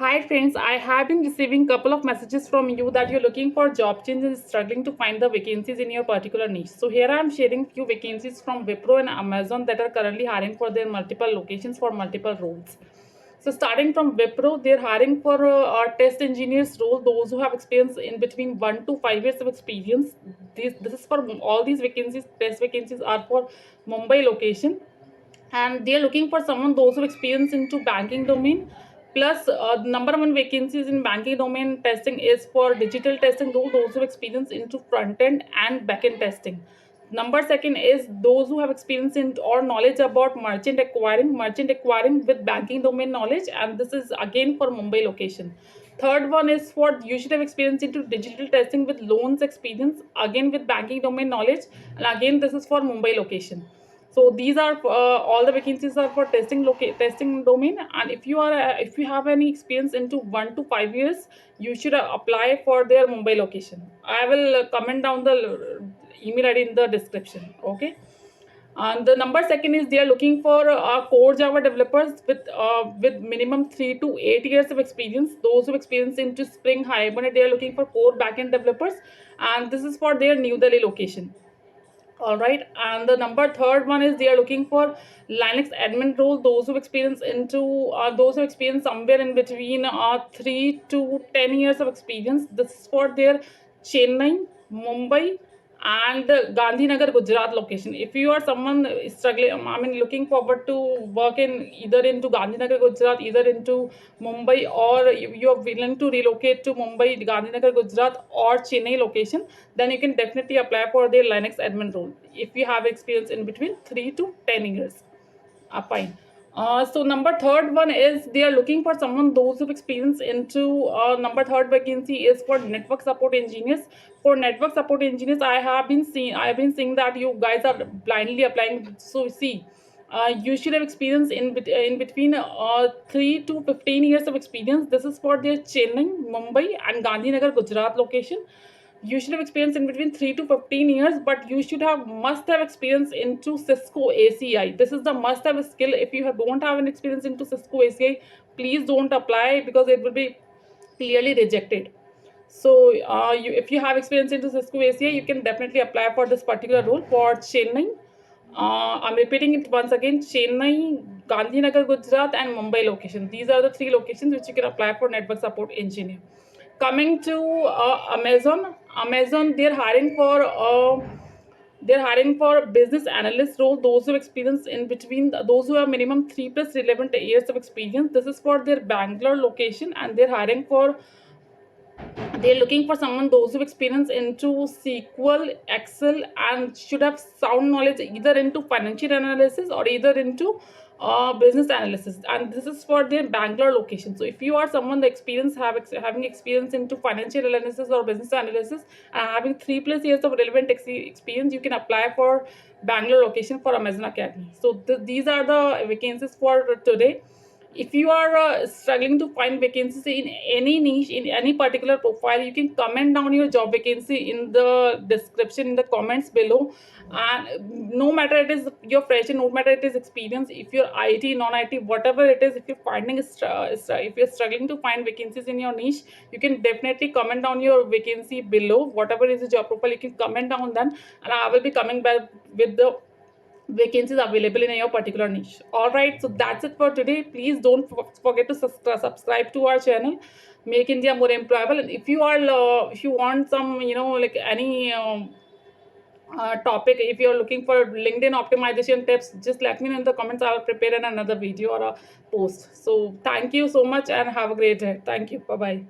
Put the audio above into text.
Hi friends, I have been receiving couple of messages from you that you're looking for job change and struggling to find the vacancies in your particular niche. So here I am sharing few vacancies from Wipro and Amazon that are currently hiring for their multiple locations for multiple roles. So starting from Wipro, they're hiring for test engineers role, those who have experience in between 1 to 5 years of experience. This is for all these vacancies. Test vacancies are for Mumbai location, and they are looking for someone those who experience into banking domain. Plus number one vacancies in banking domain testing is for digital testing role, those who experience into front end and back end testing. Number second is those who have experience in or knowledge about merchant acquiring with banking domain knowledge, and this is again for Mumbai location. Third one is for you should have experience into digital testing with loans experience, again with banking domain knowledge, and again this is for Mumbai location. So these are all the vacancies are for testing domain, and if you have any experience into 1 to 5 years, you should apply for their Mumbai location. I will comment down the email ID in the description. Okay. And the number second is they are looking for core Java developers with minimum 3 to 8 years of experience. Those who experience into Spring Hibernate, they are looking for core backend developers, and this is for their New Delhi location. All right, and the number third one is they are looking for Linux admin role. Those who experience somewhere in between 3 to 10 years of experience. This is for their Chennai, Mumbai, and Gandhinagar, Gujarat location. If you are someone struggling, I mean, looking forward to work in either into Gandhinagar, Gujarat, either into Mumbai, or you are willing to relocate to Mumbai, Gandhinagar, Gujarat, or Chennai location, then you can definitely apply for the Linux admin role if you have experience in between 3 to 10 years. Fine. So number third one is they are looking for someone those who experience into number third vacancy is for network support engineers. For network support engineers, I have been seeing that you guys are blindly applying. So see, you should have experience in between 3 to 15 years of experience. This is for their Chennai, Mumbai, and Gandhinagar, Gujarat location. You should have experience in between 3 to 15 years, but you should have must have experience into Cisco ACI. This is the must have skill. If you don't have an experience into Cisco ACI, please don't apply because it will be clearly rejected. So if you have experience into Cisco ACI, you can definitely apply for this particular role for Chennai. I'm repeating it once again: Chennai, Gandhinagar, Gujarat, and Mumbai location. These are the three locations which you can apply for network support engineer. Coming to Amazon, they're hiring for business analyst role. Those who experience in between those who have minimum 3 plus relevant years of experience. This is for their Bangalore location, and they're looking for someone those who experience into SQL, Excel, and should have sound knowledge either into financial analysis or either into business analysis. And this is for their Bangalore location. So if you are someone that having experience into financial analysis or business analysis and having 3 plus years of relevant experience, you can apply for Bangalore location for Amazon Academy. So these are the vacancies for today. If you are struggling to find vacancies in any niche, in any particular profile, you can comment down your job vacancy in the description, in the comments below. And no matter it is your fresher, no matter it is experience, if you're IT, non-IT, whatever it is, if you're if you're struggling to find vacancies in your niche, you can definitely comment down your vacancy below. Whatever is the job profile, you can comment down them, and I will be coming back with the vacancies available in your particular niche. All right, so that's it for today. Please don't forget to subscribe to our channel, Make India More Employable. And if you want some, like any topic, if you're looking for LinkedIn optimization tips, just let me know in the comments. I'll prepare another video or a post. So thank you so much and have a great day. Thank you. Bye bye.